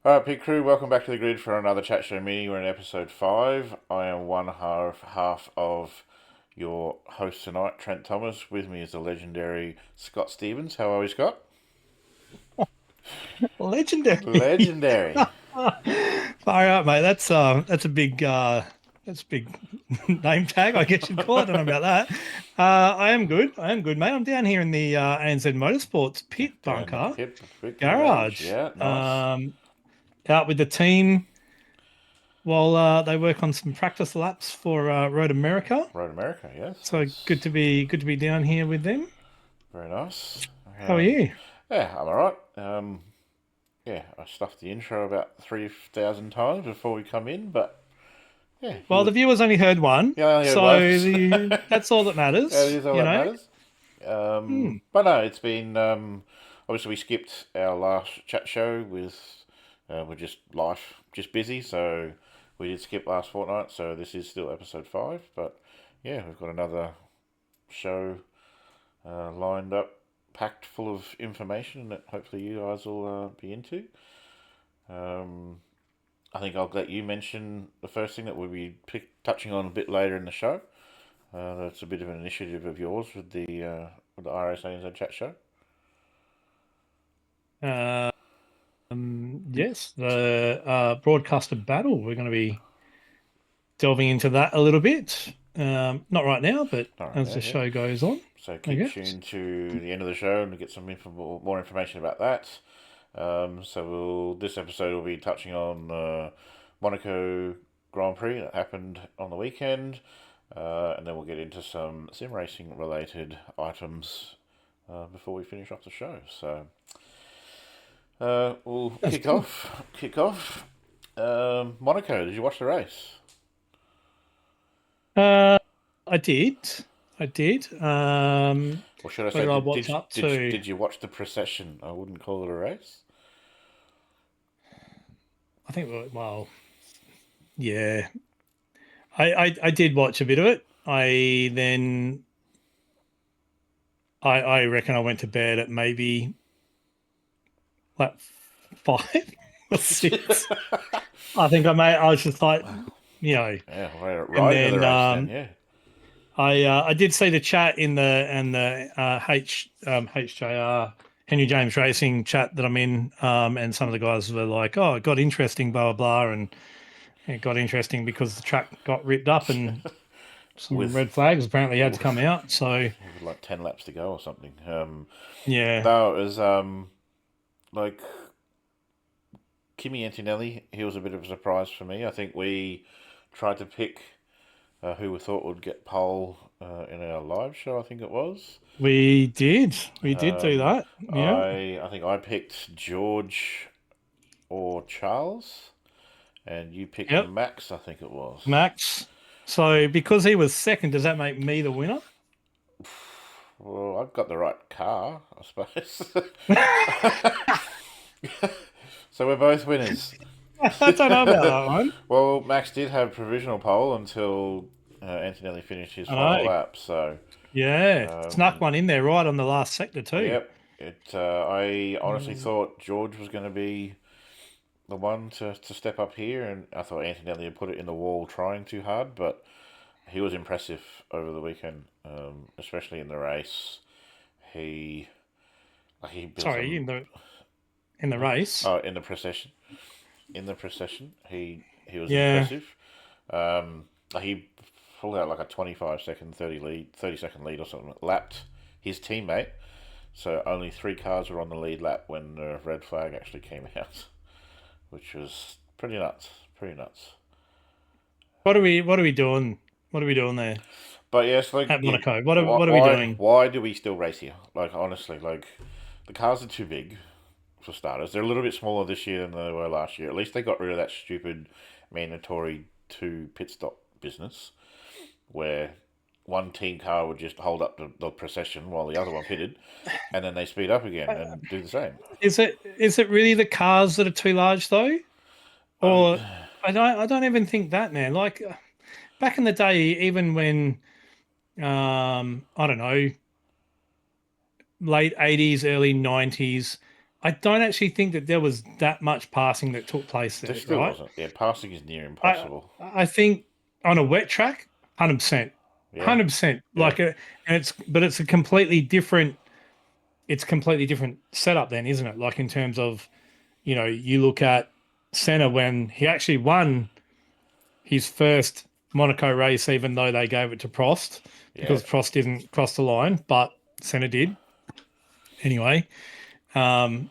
All right, Pit Crew, welcome back to the grid for another Chat Show Mini. We're in episode 5. I am one half of your host tonight, Trent Thomas. With me is the legendary Scott Stevens. How are we, Scott? Legendary. Legendary. Far out, mate. That's a big name tag, I guess you'd call it. I don't know about that. I am good. I am good, mate. I'm down here in the ANZ Motorsports pit Down the bunker pit garage. garage, Yeah, nice. out with the team while they work on some practice laps for Road America. Road America, yes. So That's good to be down here with them. very nice. How are you? Yeah, I'm all right. Yeah, I stuffed the intro about 3,000 times before we come in, but yeah, Well, the viewers only heard one, yeah, I only had so one. that's all that That matters, is all you that know. matters. Hmm. But no, it's been obviously we skipped our last chat show with we're just life just busy, so we did skip last fortnight. So this is still episode 5, but yeah, we've got another show lined up, packed full of information that hopefully you guys will be into. Um, I think I'll let you mention the first thing that we'll be touching on a bit later in the show. That's a bit of an initiative of yours with the iRace ANZ Chat Show. Yes, the broadcaster battle. We're going to be delving into that a little bit. Not right now, but All right, as yeah, the yeah. show goes on, So I keep guess. tuned to the end of the show and get some more information about that. This episode will be touching on Monaco Grand Prix that happened on the weekend, and then we'll get into some sim racing related items before we finish off the show. So we'll That's kick good. off. Kick off. Monaco. Did you watch the race? Uh, I did. I did. Or should I What say, did I watch up to? did you watch the procession? I wouldn't call it a race. I think, well, yeah. I did watch a bit of it. I reckon I went to bed at maybe like 5 or 6. I was just like, you know, Yeah, we're and right into the then race then. Yeah, I did see the chat in the and the HJR Henry James Racing chat that I'm in, and some of the guys were like, "Oh, it got interesting, blah blah blah," and it got interesting because the track got ripped up and some with red flags apparently had to come with, out. So with like 10 laps to go or something. yeah, No, it was like Kimi Antonelli. He was a bit of a surprise for me. I think we tried to pick who we thought would get pole in our live show. I think it was. we did do Um, that. Yeah, I think I picked George or Charles, and you picked yep, Max. I think it was. Max. So because he was second, does that make me the winner? Well, I've got the right car, I suppose. So we're both winners. I don't know about that one. Well, Max did have provisional pole until Antonelli finished his I final know. lap. So, Yeah, snuck um, one in there right on the last sector too. yep. I honestly Mm. thought George was going to be the one to step up here, and I thought Antonelli had put it in the wall trying too hard, but he was impressive over the weekend, especially in the race. He he built Sorry, some. in the race. Oh, in the procession. In the procession, he was Yeah, impressive. He pulled out like a 25-second, 30-second lead or something. Lapped his teammate, so only 3 cars were on the lead lap when the red flag actually came out, which was pretty nuts. Pretty nuts. what are we doing? What are we doing there But yes, like, at yeah, Monaco? why What are we why doing? why do we still race here? Like, honestly, like, the cars are too big for starters. They're a little bit smaller this year than they were last year. At least they got rid of that stupid mandatory 2 pit stop business where one team car would just hold up the procession while the other one pitted, and then they speed up again Uh, and do the same. is it really the cars that are too large though, Um, or I don't even think that, man. Like back in the day, even when I don't know, late 80s, early 90s. I don't actually think that there was that much passing that took place There there, still right? wasn't. Yeah, passing is near I impossible. I think on a wet track, 100%, Yeah, 100%. yeah, And it's a completely different. It's completely different setup then, isn't it? Like in terms of, you look at Senna when he actually won his first Monaco race, even though they gave it to Prost yeah. because Prost didn't cross the line, but Senna did anyway. Um,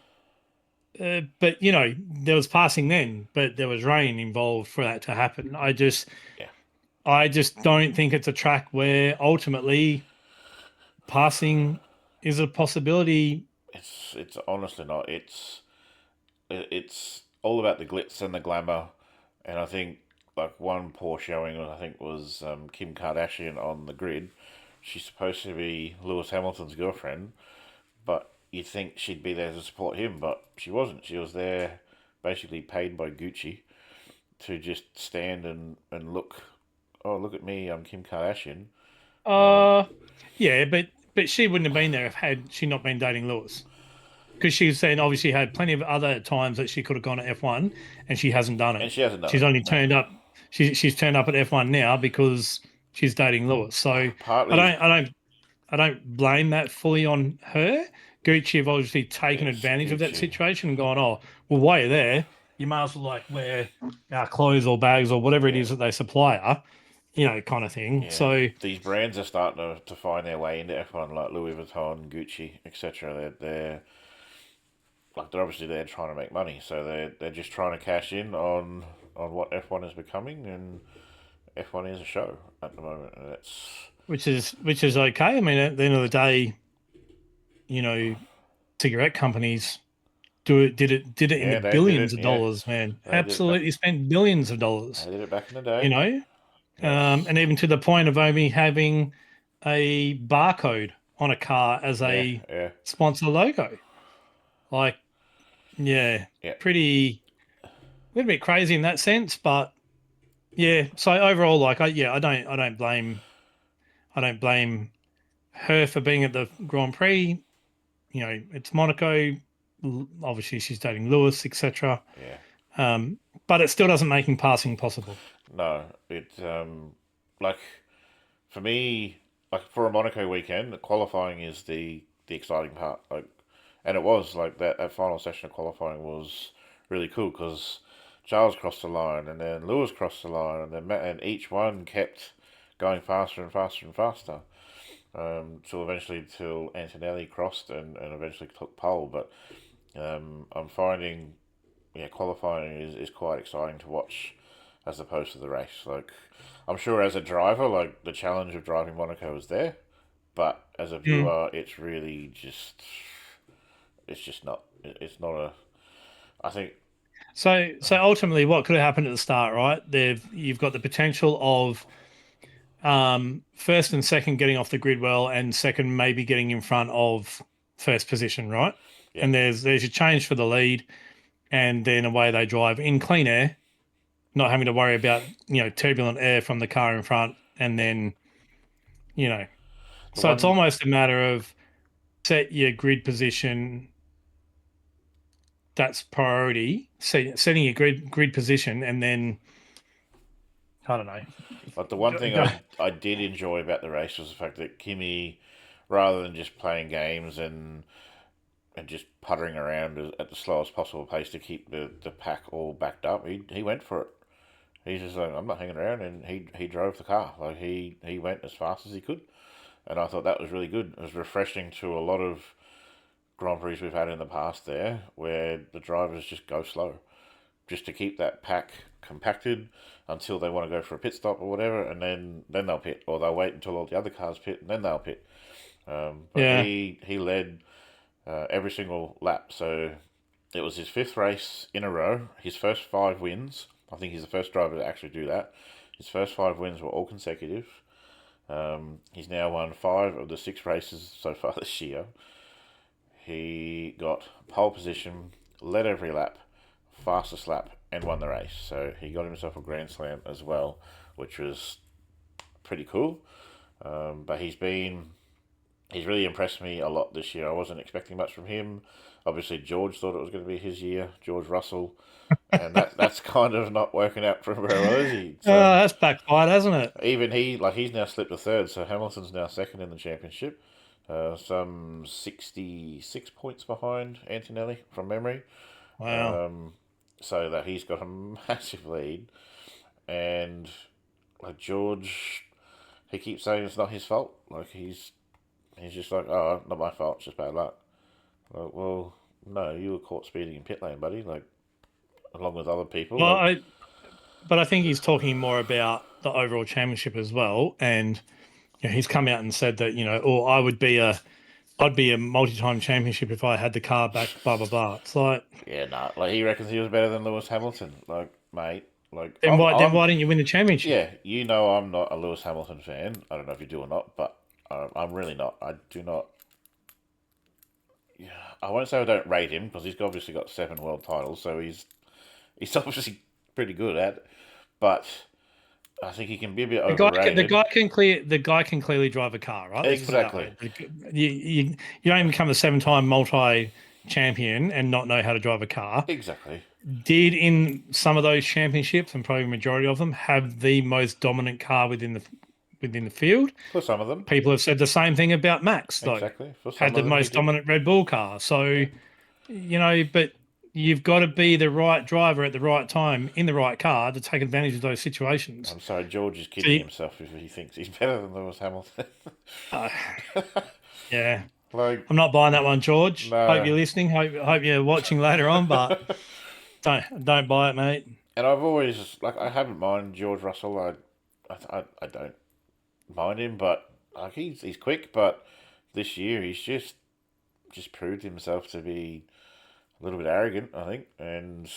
but there was passing then, but there was rain involved for that to happen. Yeah. I just don't think it's a track where ultimately passing is a possibility. It's honestly not. It's all about the glitz and the glamour, and I think like one poor showing I think was Kim Kardashian on the grid. She's supposed to be Lewis Hamilton's girlfriend, but you'd think she'd be there to support him, but she wasn't. She was there basically paid by Gucci to just stand and look. Oh, look at me! I'm Kim Kardashian. Um, Uh, yeah, but she wouldn't have been there if had she not been dating Lewis. Because she's saying obviously had plenty of other times that she could have gone to F1 and she hasn't done it. and she hasn't done She's it. only No, turned up. She's turned up at F1 now because she's dating Lewis. So I partly don't I don't I don't blame that fully on her. Gucci have obviously taken it's advantage of that Gucci. situation and gone, oh, well, while you're there, you may as well like wear our clothes or bags or whatever it Yeah, is that they supply her, kind of thing. yeah. So These brands are starting to find their way into F1, like Louis Vuitton, Gucci, etc. They're like they're obviously there trying to make money, so they're just trying to cash in on what F1 is becoming, and F1 is a show at the moment, and it's which is okay. I mean, at the end of the day, you know, cigarette companies did it in the yeah they did billions it. of Yeah, dollars, man. they did it back. Absolutely spent billions of They dollars, did it back in the you day. know, Yes. and even to the point of only having a barcode on a car as Yeah. a Yeah. sponsor logo. Like, yeah, Yeah. pretty a little bit crazy in that sense, but yeah. So overall, like, I don't blame her for being at the Grand Prix. It's Monaco. Obviously, she's dating Lewis, etc. Yeah. Um, but it still doesn't make passing possible. No, it like for me, like for a Monaco weekend, the qualifying is the exciting part. Like, and it was like that final session of qualifying was really cool because Charles crossed the line, and then Lewis crossed the line, and then and each one kept going faster and faster and faster. Till Antonelli crossed and eventually took pole. But I'm finding qualifying is quite exciting to watch as opposed to the race. Like, I'm sure as a driver, like the challenge of driving Monaco is there, but as a Mm. viewer, it's just not. It's not a. I think. So ultimately, what could have happened at the start, right? You've got the potential of first and second getting off the grid well, and second maybe getting in front of first position, right? Yeah, And there's a change for the lead, and then away they drive in clean air, not having to worry about turbulent air from the car in front, and yeah. then you know, The so it's one. almost a matter of set your grid position. That's priority. Setting your grid position, and then I don't know. Like the one Go, thing go. I did enjoy about the race was the fact that Kimi, rather than just playing games and just puttering around at the slowest possible pace to keep the pack all backed up, he went for it. He's just like, I'm not hanging around, and he drove the car. Like he went as fast as he could, and I thought that was really good. It was refreshing to a lot of Grand Prix we've had in the past there, where the drivers just go slow, just to keep that pack compacted until they want to go for a pit stop or whatever, and then they'll pit, or they'll wait until all the other cars pit, and then they'll pit. But Yeah, he led every single lap, so it was his fifth race in a row. His first five wins. I think he's the first driver to actually do that. His first five wins were all consecutive. He's now won five of the six races so far this year. He got pole position, led every lap, fastest lap, and won the race. So he got himself a Grand Slam as well, which was pretty cool. But he's really impressed me a lot this year. I wasn't expecting much from him. Obviously, George thought it was going to be his year, George Russell, and that's kind of not working out for very well, is he? That's backfired, hasn't it? Even he's now slipped to third, so Hamilton's now second in the championship. Some 66 points behind Antonelli from memory. Wow. So that he's got a massive lead. And like George, he keeps saying it's not his fault. Like he's just like, oh, not my fault, it's just bad luck. Like, well, no, you were caught speeding in pit lane, buddy. Like along with other people. Well, Like but I think he's talking more about the overall championship as well. And he's come out and said that, or I'd be a multi-time championship if I had the car back, blah blah blah. It's like, yeah, nah. Like he reckons he was better than Lewis Hamilton. Like mate, like then why didn't you win the championship? yeah, you know I'm not a Lewis Hamilton fan. I don't know if you do or not, but I'm really not. I do not. Yeah, I won't say I don't rate him because he's obviously got 7 world titles, so he's obviously pretty good at it. But I think he can be a bit overrated. The guy can clearly drive a car, right? Let's just put it that Exactly. way. You don't even become a 7-time multi champion and not know how to drive a car. Exactly. Did in some of those championships, and probably the majority of them, have the most dominant car within the field. For some of them. People have said the same thing about Max, though. Exactly. For some Had the of them, most dominant Red Bull car. So, but you've got to be the right driver at the right time in the right car to take advantage of those situations. I'm sorry, George is kidding himself if he thinks he's better than Lewis Hamilton. Yeah. Like, I'm not buying that one, George. No. Hope you're listening. Hope you're watching later on, but don't buy it, mate. And I've always I haven't minded George Russell. I don't mind him, but like he's quick. But this year he's just proved himself to be a little bit arrogant, I think, and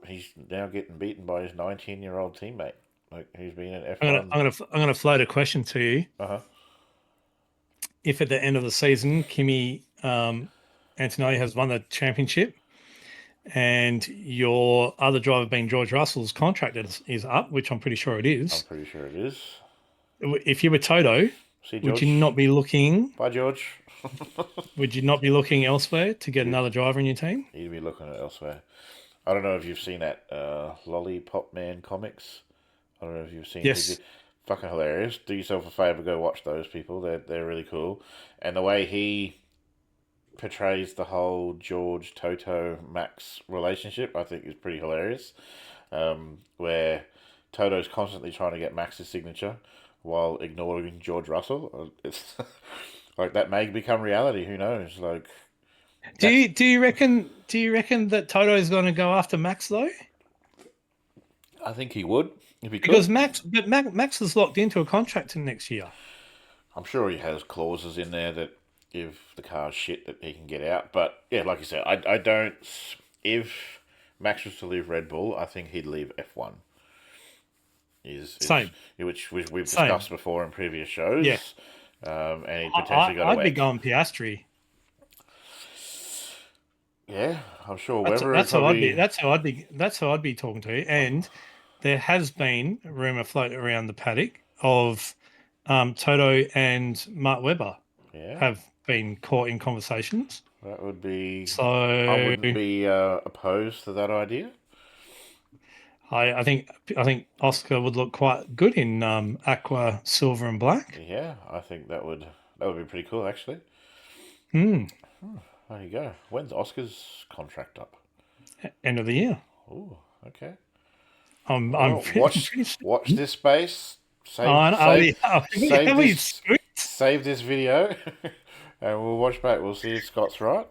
he's now getting beaten by his 19-year-old teammate, like who's been in F1. I'm gonna float a question to you. If at the end of the season Kimi Antonelli has won the championship and your other driver being George Russell's contract is up, which I'm pretty sure it is. I'm pretty sure it is. If you were Toto, would you not be looking? Bye, George. Would you not be looking elsewhere to get another driver in your team? You'd be looking at elsewhere. I don't know if you've seen that Lollipop Man comics. I don't know if you've seen. Yes. Fucking hilarious. Do yourself a favor, go watch those people. They're really cool, and the way he portrays the whole George Toto Max relationship, I think, is pretty hilarious. Where Toto's constantly trying to get Max's signature while ignoring George Russell. It's like that may become reality. Who knows? Like, do you reckon that Toto is going to go after Max though? I think he would if he could. Because Max is locked into a contract in next year. I'm sure he has clauses in there that if the car's shit that he can get out. But yeah, like you said, I don't. If Max was to leave Red Bull, I think he'd leave F1. Same. Which we've discussed before in previous shows. Yeah. And he potentially got away. I'd be going Piastri. Yeah, I'm sure That's how I'd be talking to you. And there has been a rumor floating around the paddock of Toto and Mark Webber have been caught in conversations. That would be. So I wouldn't be opposed to that idea. I think Oscar would look quite good in aqua, silver, and black. Yeah, I think that would be pretty cool actually. There you go. When's Oscar's contract up? End of the year. Oh, okay. Watch this space. Save this video, and we'll watch back. We'll see if Scott's right.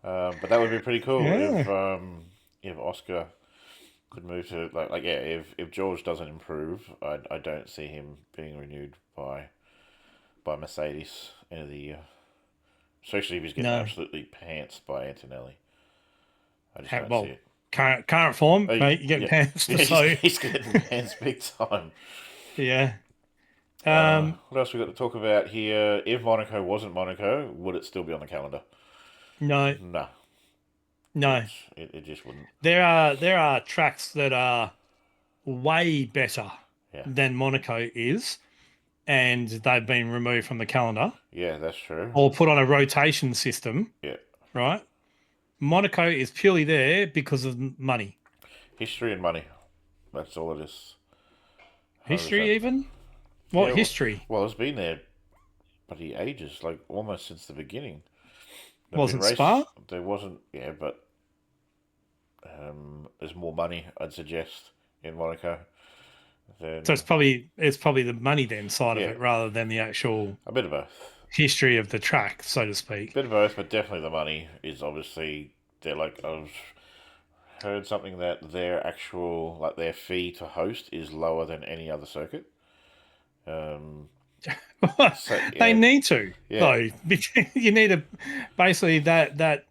But that would be pretty cool if Oscar could move to if George doesn't improve, I don't see him being renewed by Mercedes end of the year. Especially if he's getting absolutely pantsed by Antonelli. I just don't see it. Current form, mate, you get pantsed. So he's getting pantsed big time. Yeah. What else we got to talk about here? If Monaco wasn't Monaco, would it still be on the calendar? No. No. It just wouldn't. There are tracks that are way better than Monaco is, and they've been removed from the calendar Yeah, that's true. or put on a rotation system, Yeah. right? Monaco is purely there because of money. History and money. That's all it is. 100%. History, even? What Yeah, history? well, it's been there bloody ages, like almost since the beginning. They've been Wasn't Spa? There wasn't, yeah, but there's more money, I'd suggest, in Monaco. Than, So it's probably the money then side of yeah, it rather than the actual a bit of both. history of the track, so to A speak. bit of both, but definitely the money is obviously, they're like, I've heard something that their actual, like their fee to host is lower than any other circuit. So, They yeah, need to, yeah, though. You need to basically that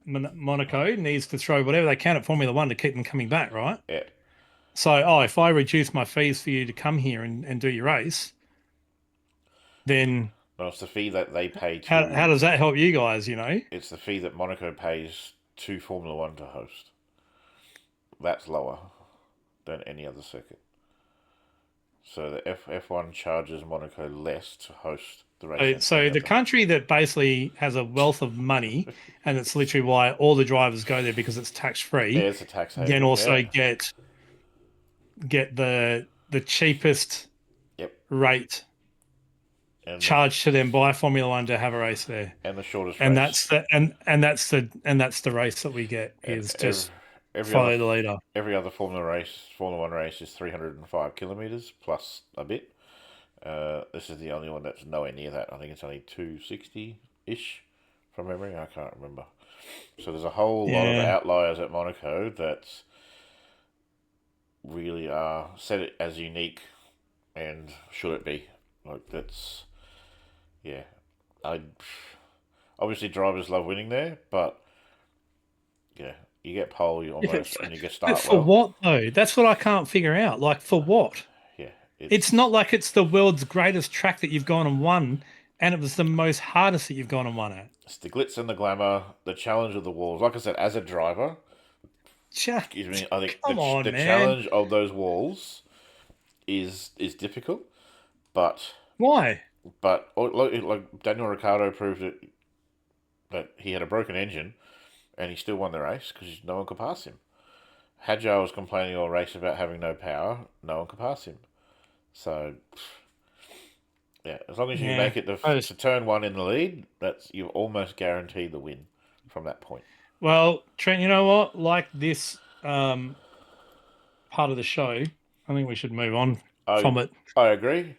Monaco needs to throw whatever they can at Formula One to keep them coming back, right? yeah. So, if I reduce my fees for you to come here and do your race, then No, it's the fee that they pay how to, does that help you guys, it's the fee that Monaco pays to Formula One to host. That's lower than any other circuit. So the F1 charges Monaco less to host the race than So any the other. country that basically has a wealth of money, and it's literally why all the drivers go there because it's tax Yeah, free, it's a tax then haven. also Yeah. get the cheapest Yep. rate And charged to them by Formula One to have a race there. the shortest And race. that's the race that we get And is just every other follow the leader. Formula One race is 305 kilometers plus a bit. This is the only one that's nowhere near that. I think it's only 260 ish from memory. I can't remember. So there's a whole lot of Yeah. outliers at Monaco that really are set it as unique, and should it be like that's yeah. I obviously drivers love winning there, but yeah, you get pole you almost and you get But start for well. what though? That's what I can't figure out. Like for what? Yeah, It's not like it's the world's greatest track that you've gone and won, and it was the most hardest that you've gone and won at. it's the glitz and the glamour, the challenge of the walls. Like I said, as a driver, excuse me, I think Come on, the man. challenge of those walls is difficult, but Why? like Daniel Ricciardo proved it that he had a broken engine and he still won the race because no one could pass him. Hadjar was complaining all race about having no power, no one could pass him. So yeah, as long as you Yeah. make it to turn one in the lead, that's you've almost guaranteed the win from that point. Well, Trent, you know what? Like this part of the show, I think we should move on I from it. I agree.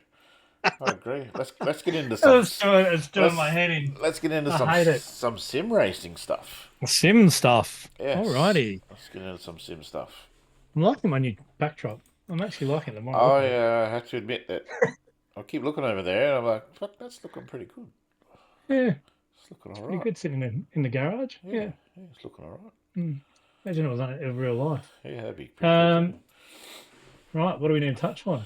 I agree. Let's get into some It's doing my head in. let's get into I hate it. some sim racing stuff. Sim stuff. Yes. Alrighty. Let's get into some sim stuff. I'm liking my new backdrop. I'm actually liking the more I look I at it. have to admit that I keep looking over there and I'm like, fuck, that's looking pretty good. Yeah, It's looking all pretty right. good sitting in the garage. Yeah. It's looking all right. Imagine it was in real life. Yeah, that'd be pretty good. Right, what do we need to touch on?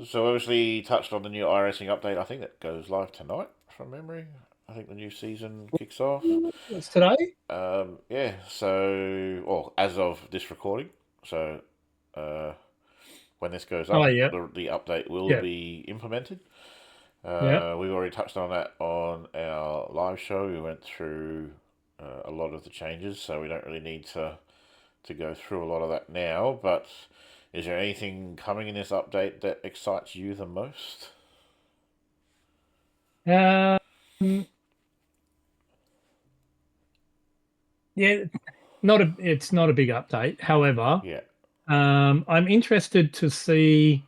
So obviously touched on the new iRacing update. I think that goes live tonight from memory. I think the new season kicks off. It's today? Yeah. So, well, as of this recording, so when this goes up, Oh, yeah. the update will Yeah. be implemented. Yeah. We've already touched on that on our live show. We went through a lot of the changes, so we don't really need to go through a lot of that now. But is there anything coming in this update that excites you the most? Yeah, it's not a big update. However, Yeah. I'm interested to see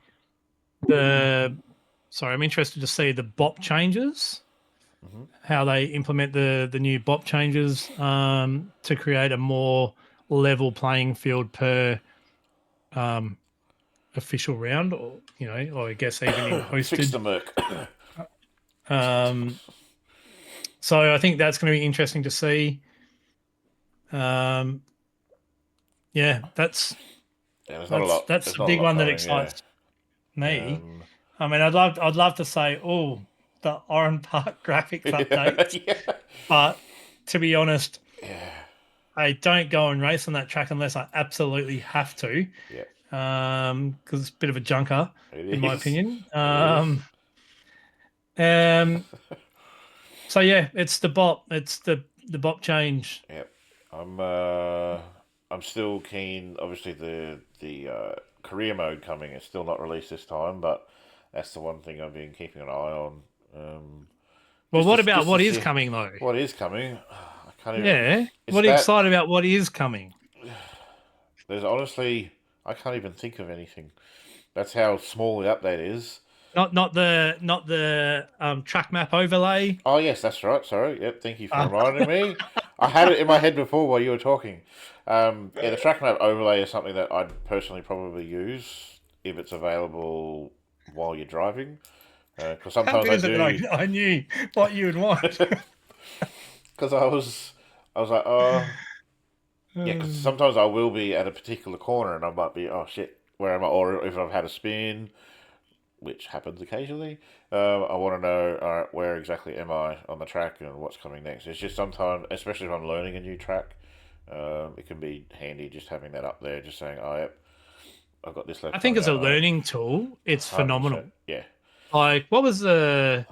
the BOP changes, how they implement the new BOP changes to create a more level playing field per official round, or or I guess even in Fix the hosted. Merc. So I think that's going to be interesting to see. Yeah, that's there's not a lot. that's There's the not a big lot one that coming. Yeah. excites me. I mean, I'd love to say, oh, the Oran Park graphics update, Yeah. but to be honest, Yeah. I don't go and race on that track unless I absolutely have to. Yeah. because it's a bit of a junker, It in my is. opinion. It is. Um, so yeah, it's the bop. It's the bop change. Yep. I'm I'm still keen. Obviously, the career mode coming is still not released this time, but that's the one thing I've been keeping an eye on. Well, what about Just to what is see coming though? what is coming. I can't even. Yeah, It's what are you that excited about? What is coming? there's honestly I can't even think of anything. That's how small the update is. Not the track map overlay. Oh yes, that's right. Sorry. Yep. Thank you for reminding me. I had it in my head before while you were talking. Yeah, the track map overlay is something that I'd personally probably use if it's available while you're driving. Because How sometimes good I is it that do. I knew what you would want? Because I was like, oh yeah. Because sometimes I will be at a particular corner and I might be, oh shit, where am I? Or if I've had a spin, which happens occasionally. I want to know, all right, where exactly am I on the track and what's coming next. It's just sometimes, especially if I'm learning a new track, it can be handy just having that up there, just saying, oh, yep, I've got this I left think coming as a up. Oh, learning tool, it's 100%. phenomenal. Yeah, Like, what was the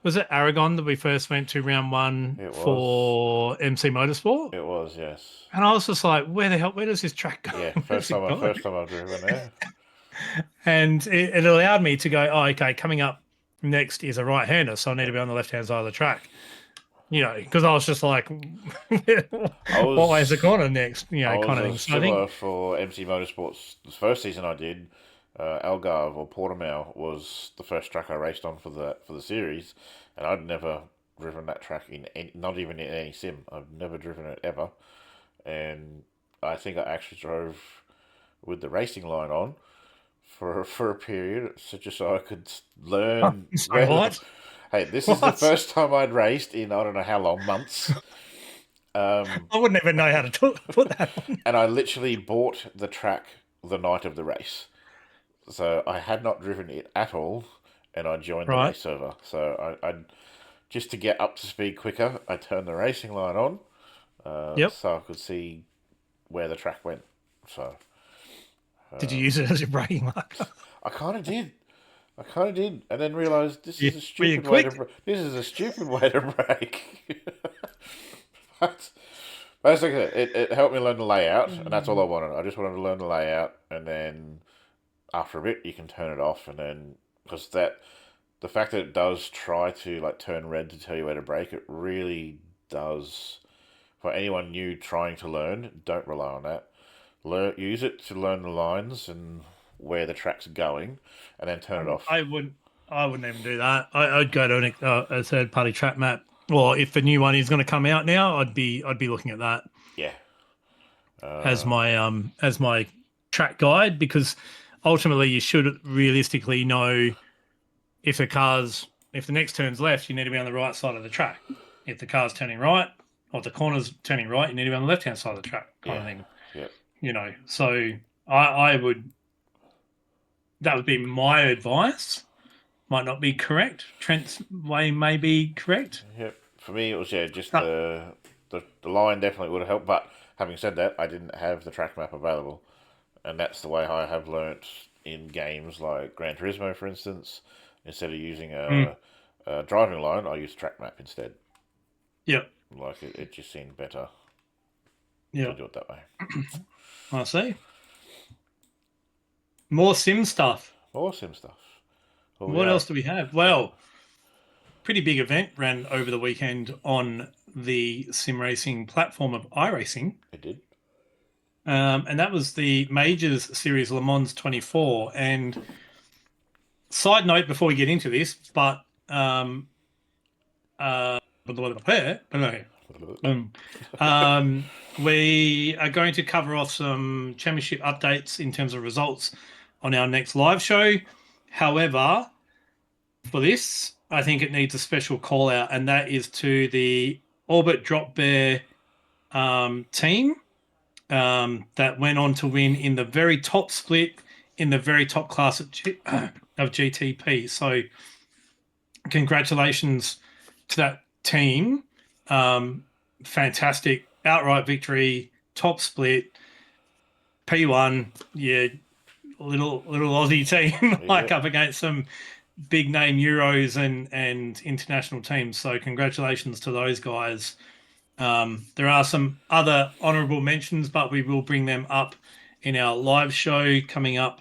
was it Aragon that we first went to round one it was. for MC Motorsport? It was, yes. And I was just like, where the hell? Where does this track go? Yeah, Where's it go? first time I've driven there. And it allowed me to go, oh, okay, coming up next is a right hander, so I need to be on the left hand side of the track. You know, because I was just like, I what way is the was corner next? You I know, was kind of a thing. So I think similar for MC Motorsports. The first season I did, Algarve or Portimao was the first track I raced on for the series, and I'd never driven that track in any, not even in any sim. I've never driven it ever, and I think I actually drove with the racing line on for a period, so just so I could learn so where the. what? Hey, this is the What? first time I'd raced in I don't know how long months. I wouldn't even know how to put that on. And I literally bought the track the night of the race. So I had not driven it at all, and I joined the Right. race server. So I just to get up to speed quicker, I turned the racing line on, Yep. so I could see where the track went. So Did you use it as your braking marker? I kind of did. I kind of did, and then realized Were you quick? this is a stupid way to brake. but basically, it helped me learn the layout, and that's all I wanted. I just wanted to learn the layout, and then after a bit you can turn it off, and then because that the fact that it does try to like turn red to tell you where to brake, it really does. For anyone new trying to learn, don't rely on that. Use it to learn the lines and where the track's going, and then turn it off. I wouldn't. I wouldn't even do that. I'd go to a third party track map. Or if the new one is going to come out now, I'd be looking at that Yeah, as my track guide, because ultimately you should realistically know if the next turn's left, you need to be on the right side of the track. If the car's turning right, or if the corner's turning right, you need to be on the left hand side of the track, kind of yeah, thing. yeah, You know, so I would that would be my advice. Might not be correct. Trent's way may be correct. yeah. For me, it was just Uh, the line definitely would have helped. But having said that, I didn't have the track map available, and that's the way I have learnt in games like Gran Turismo, for instance. Instead of using a driving line, I use track map instead. yeah, Like it just seemed better to yeah. do it that way. I see. More sim stuff. Awesome stuff. Well, we What are. else do we have? Well, pretty big event ran over the weekend on the sim racing platform of iRacing. It did. And that was the Majors Series Le Mans 24. And side note before we get into this, but uh, we are going to cover off some championship updates in terms of results on our next live show. However, for this, I think it needs a special call out, and that is to the Orbit Drop Bear team that went on to win in the very top split in the very top class of GTP. So, congratulations to that team. Fantastic outright victory, top split, P1. Yeah, little Aussie team like Yeah. up against some big name Euros and international teams. So congratulations to those guys. There are some other honourable mentions, but we will bring them up in our live show coming up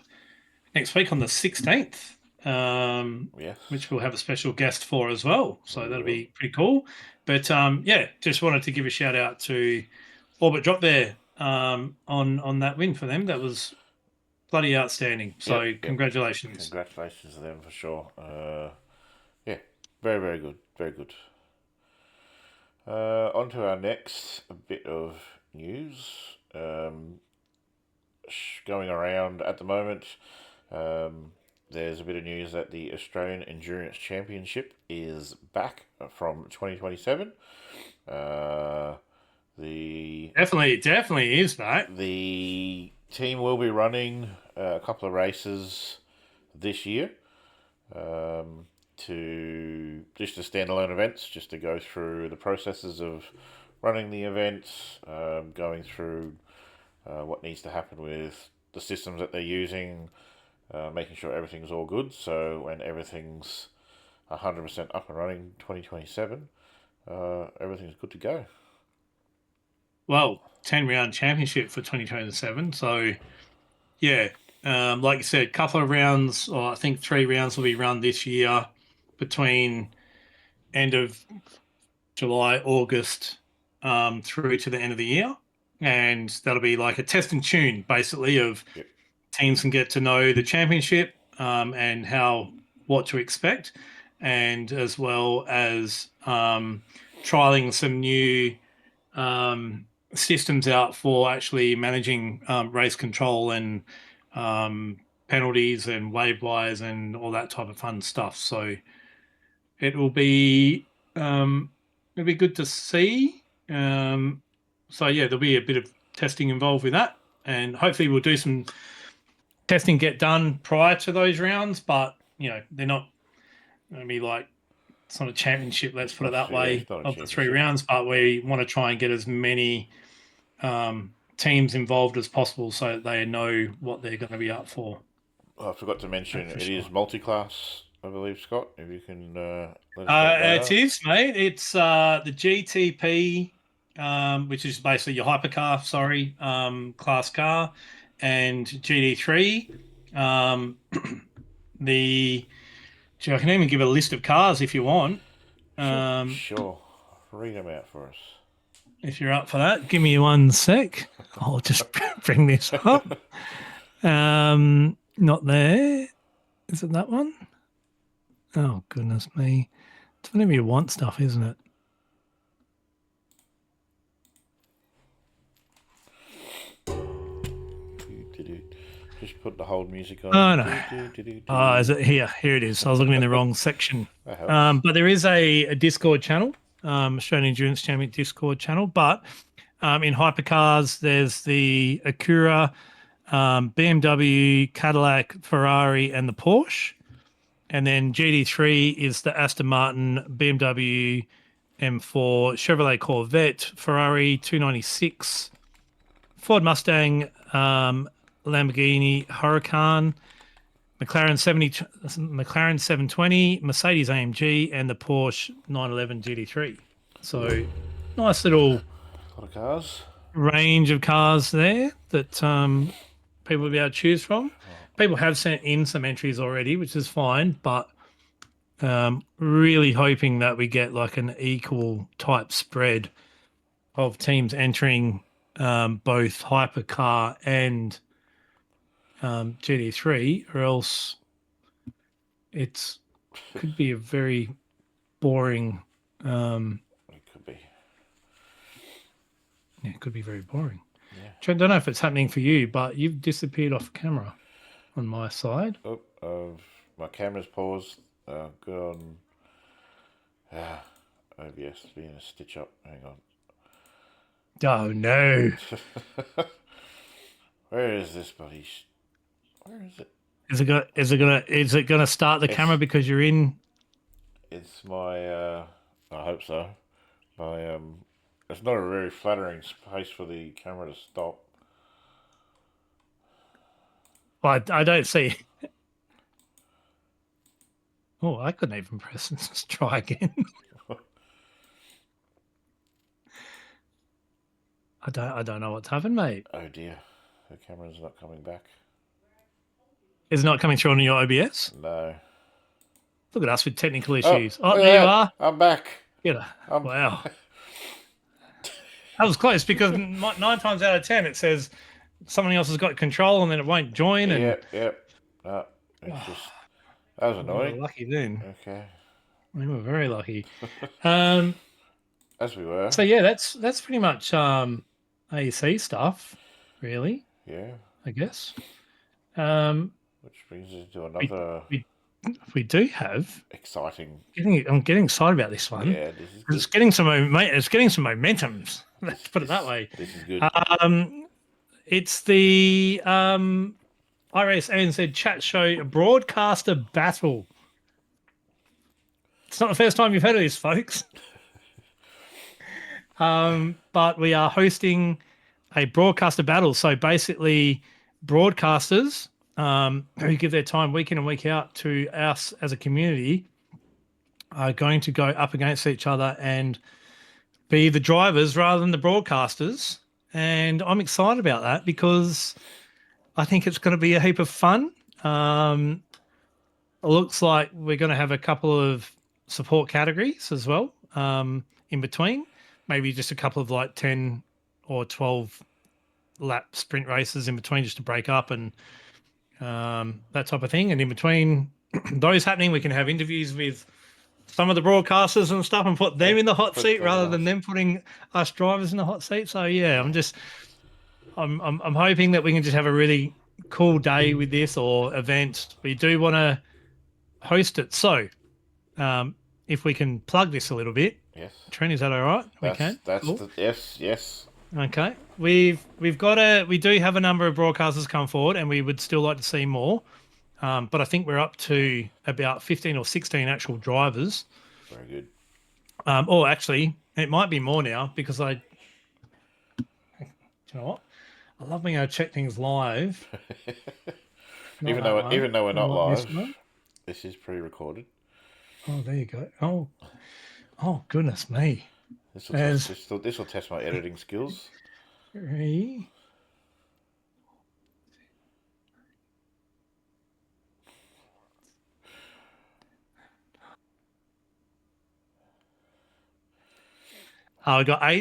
next week on the 16th, Yes. which we'll have a special guest for as well. So We that'll will. be pretty cool. But yeah, just wanted to give a shout out to Orbit Drop there on that win for them. That was bloody outstanding. Yep. So Yep. congratulations. Congratulations to them for sure. Yeah. Very, very good. Very good. On to our next bit of news. Going around at the moment, there's a bit of news that the Australian Endurance Championship is back from 2027. The Definitely is that. the team will be running a couple of races this year, to just the standalone events, just to go through the processes of running the events, going through what needs to happen with the systems that they're using, making sure everything's all good. So when everything's 100% up and running 2027, everything's good to go. Well, 10-round championship for 2027. So yeah, like you said, couple of rounds, or I think 3 rounds will be run this year between end of July, August, through to the end of the year. And that'll be like a test and tune, basically, of Yep. teams can get to know the championship and what to expect, and as well as trialing some new systems out for actually managing race control and penalties and wave wires and all that type of fun stuff. So it will be it'll be good to see. So yeah, there'll be a bit of testing involved with that, and hopefully we'll do some testing get done prior to those rounds. But they're not going to be like it's not a championship. Let's put it that way It's not a of the three championship. rounds, but we want to try and get as many teams involved as possible so that they know what they're going to be up for. I forgot to mention That's for it sure. is multi-class, I believe, Scott. If you can let us know what they It are. is, mate. It's the GTP, which is basically your hypercar, sorry, class car, and GD3. Um, the I can even give a list of cars if you want. Um, Sure. Read them out for us. if you're up for that, give me 1 sec. I'll just bring this up. Not there. Is it that one? Oh goodness me! It's whenever you want stuff, isn't it? Just put the hold music on. Oh no. Oh, is it here? Here it is. I was looking in the wrong section. That helps. But there is a Discord channel, Australian Endurance Champion Discord channel. But in hypercars, there's the Acura, BMW, Cadillac, Ferrari, and the Porsche. And then GD3 is the Aston Martin, BMW M4, Chevrolet Corvette, Ferrari 296, Ford Mustang, Lamborghini Huracan, McLaren 720, Mercedes AMG, and the Porsche 911 GT3. So nice little A lot of cars. range of cars there that people will be able to choose from. People have sent in some entries already, which is fine, but really hoping that we get like an equal type spread of teams entering both hypercar and GT3, or else it's could be a very boring. It could be. Yeah, it could be very boring. Yeah. I don't know if it's happening for you, but you've disappeared off camera on my side. Oh, my camera's paused. Good on. OBS being a stitch up. Hang on. Oh no! Where is this, buddy? Where is it? Is it gonna start the camera It's because you're in? it's my. I hope so. My It's not a very flattering space for the camera to stop. But I don't see. Oh, I couldn't even press. Let's try again. I don't know what's happened, mate. Oh dear, the camera's not coming back. Is it not coming through on your OBS? No. Look at us with technical Oh, issues. Oh, look there at you that. are. I'm back. Wow. That was close because 9 times out of 10 it says somebody else has got control and then it won't join. And Yep. No, it's just that was we were annoying. lucky then. Okay. We were very lucky. As we were. So yeah, that's pretty much AEC stuff, really. Yeah. I guess. Which brings us to another we do have exciting. I'm getting excited about this one. Yeah, this is good. It's getting some momentum. Let's put it that way. This is good. It's the iRace ANZ Chat Show Broadcaster Battle. It's not the first time you've heard of this, folks. But we are hosting a broadcaster battle. So basically, broadcasters who give their time week in and week out to us as a community are going to go up against each other and be the drivers rather than the broadcasters. And I'm excited about that because I think it's going to be a heap of fun. It looks like we're going to have a couple of support categories as well in between. Maybe just a couple of like 10 or 12 lap sprint races in between just to break up and that type of thing. And in between those happening, we can have interviews with some of the broadcasters and stuff and put them in the hot seat rather than them putting us drivers in the hot seat. So yeah, I'm hoping that we can just have a really cool day with this or event. We do want to host it. So if we can plug this a little bit. Yes. Trent, is that all right? We can. That's cool. Yes. Okay. We do have a number of broadcasters come forward and we would still like to see more. But I think we're up to about 15 or 16 actual drivers. Very good. Or actually, it might be more now because do you know what? I love being able to check things live. even though we're not live, this is pre-recorded. Oh, there you go. Oh goodness me. This will test my editing skills. 3.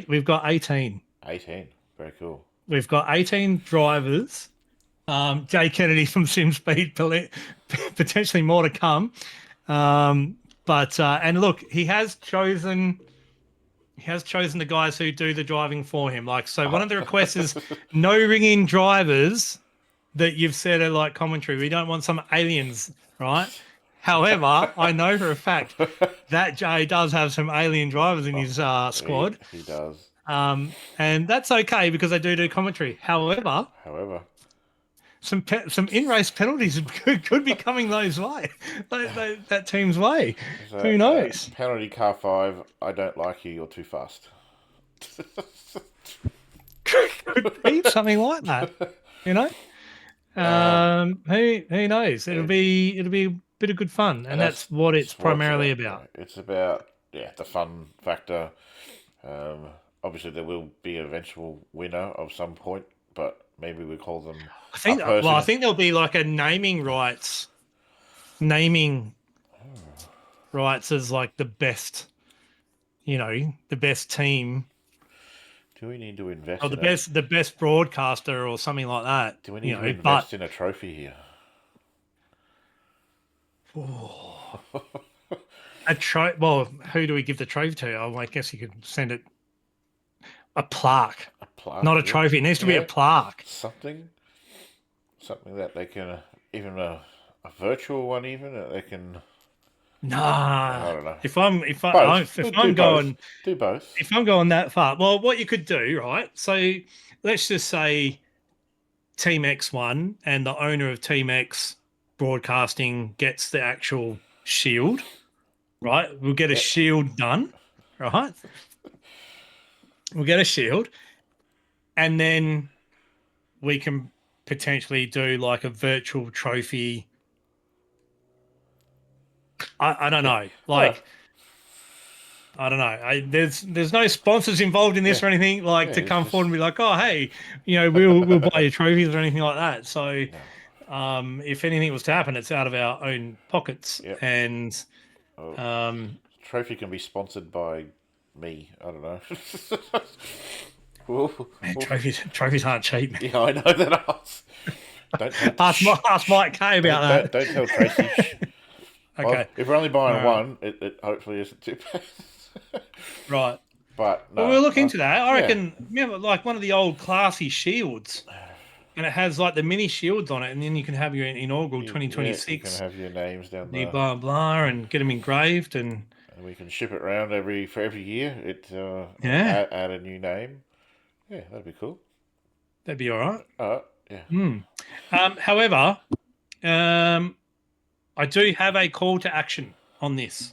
We've got 18. 18. Very cool. We've got 18 drivers. Jay Kennedy from SimSpeed, potentially more to come. But and look, he has chosen the guys who do the driving for him. Like, so one of the requests is no ring-in drivers that you've said are like commentary. We don't want some aliens, right? However, I know for a fact that Jay does have some alien drivers in his squad. He does. And that's okay because they do commentary. However, some in-race penalties could be coming those way, that team's way. So, who knows? Penalty car 5. I don't like you. You're too fast. Could be something like that. You know. Who knows? It'll be a bit of good fun, and that's what it's primarily about. It's about the fun factor. Obviously, there will be an eventual winner of some point, but maybe we call them. I think there'll be like a naming rights as like the best, the best team. Do we need to invest? Or the best broadcaster or something like that. Do we need to invest in a trophy here? Well, who do we give the trophy to? Oh, I guess you could send it a plaque. A plaque, not a trophy. It needs to be a plaque. Something that they can even a virtual one even that they can. Nah, I don't know. If I'm going that far, well, what you could do, right? So let's just say Team X won, and the owner of Team X Broadcasting gets the actual shield, right? We'll get a shield done, right? We'll get a shield, and then we can potentially do like a virtual trophy. I don't know. Like, I don't know. There's no sponsors involved in this or anything like to come forward and be like, oh, hey, we'll buy your trophies or anything like that. So, if anything was to happen, it's out of our own pockets. Yep. And trophy can be sponsored by me. I don't know. Man, trophies aren't cheap, man. Yeah, I know that. Don't ask Mike K about that. Don't tell Tracy. Okay. Well, if we're only buying one, it hopefully isn't too bad. Right. But no, we'll look into that. I reckon, remember, like one of the old classy shields, and it has like the mini shields on it, and then you can have your inaugural 2026. You can have your names down there. there. Blah blah, and get them engraved, and we can ship it around for every year. Add a new name. Yeah, that'd be cool. That'd be all right. Yeah. However, I do have a call to action on this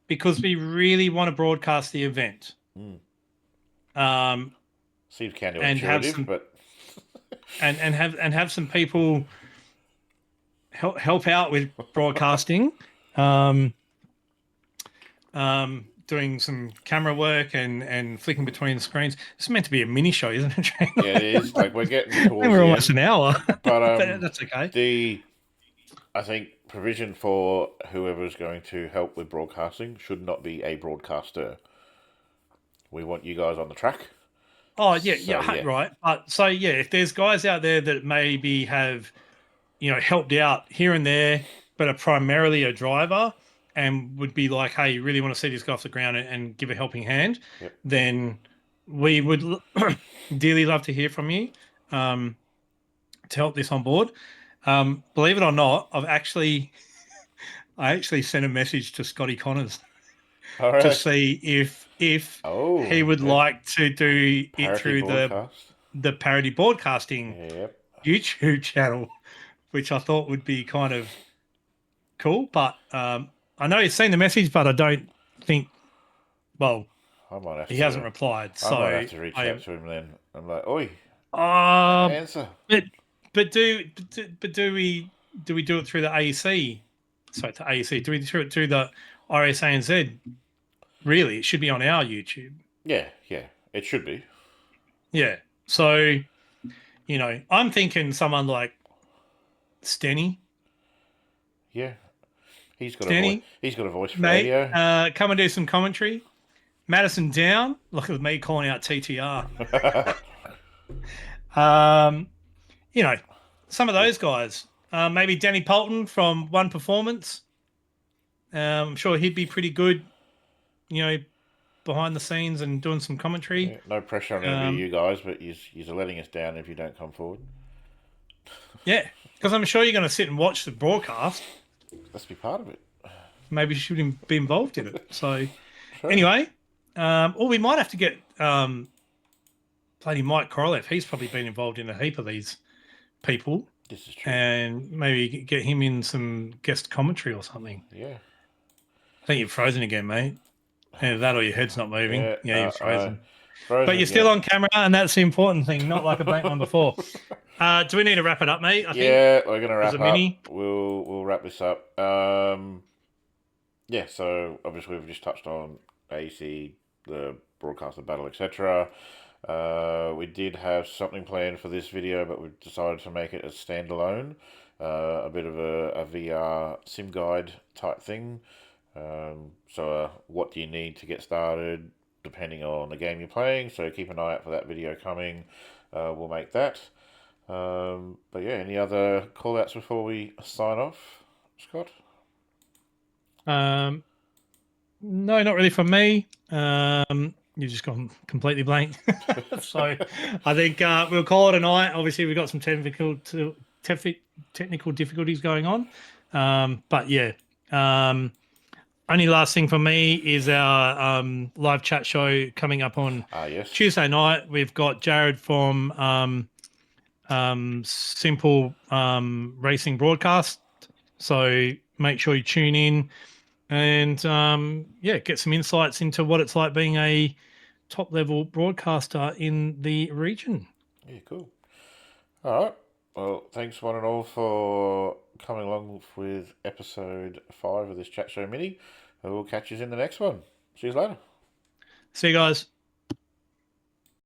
because we really want to broadcast the event. Seems counterintuitive, but and have some people help out with broadcasting, doing some camera work and flicking between the screens. It's meant to be a mini show, isn't it? Yeah, it is. Like we're getting towards we're almost an hour, but that's okay. I think provision for whoever's going to help with broadcasting should not be a broadcaster. We want you guys on the track. Oh yeah, right. But if there's guys out there that maybe have, helped out here and there, but are primarily a driver and would be like, hey, you really want to see this guy off the ground and give a helping hand, then we would dearly love to hear from you to help this on board. Believe it or not, I actually sent a message to Scotty Connors to see if he would like to do it through the parody broadcasting YouTube channel, which I thought would be kind of cool. But I know he's seen the message, but I don't think. Well, he hasn't replied, so I might have to reach out to him then. I'm like, oi, answer. But do we do it through the AEC? Sorry, to AEC. Do we do it through the iRace ANZ? Really, it should be on our YouTube. Yeah, it should be. Yeah, so I'm thinking someone like Stenny. Yeah, he's got a voice for radio. Come and do some commentary. Madison Down. Look at me calling out TTR. Some of those guys. Maybe Danny Polton from One Performance. I'm sure he'd be pretty good, behind the scenes and doing some commentary. Yeah, no pressure on any of you guys, but you're letting us down if you don't come forward. Yeah, because I'm sure you're going to sit and watch the broadcast. Let's be part of it. Maybe you should be involved in it. So, anyway, or we might have to get bloody Mike Korolev. He's probably been involved in a heap of these people. This is true. And maybe get him in some guest commentary or something. Yeah. I think you're frozen again, mate. Either that or your head's not moving. Yeah, you're frozen. But you're still on camera, and that's the important thing, not like a blank one before. Do we need to wrap it up, mate? I think we're going to wrap up. We'll wrap this up. So obviously we've just touched on AEC, the broadcaster battle, etc. We did have something planned for this video, but we decided to make it a standalone, a bit of a VR sim guide type thing. What do you need to get started, depending on the game you're playing. So keep an eye out for that video coming. We'll make that. Any other call outs before we sign off, Scott? No, not really from me. You've just gone completely blank. So I think we'll call it a night. Obviously, we've got some technical difficulties going on. Only last thing for me is our live chat show coming up on Tuesday night. We've got Jared from Simple Racing Broadcast. So make sure you tune in and get some insights into what it's like being a top level broadcaster in the region. Yeah, cool. All right. Well, thanks one and all for coming along with episode 5 of this chat show mini. We'll catch you in the next one. See you later. See you guys.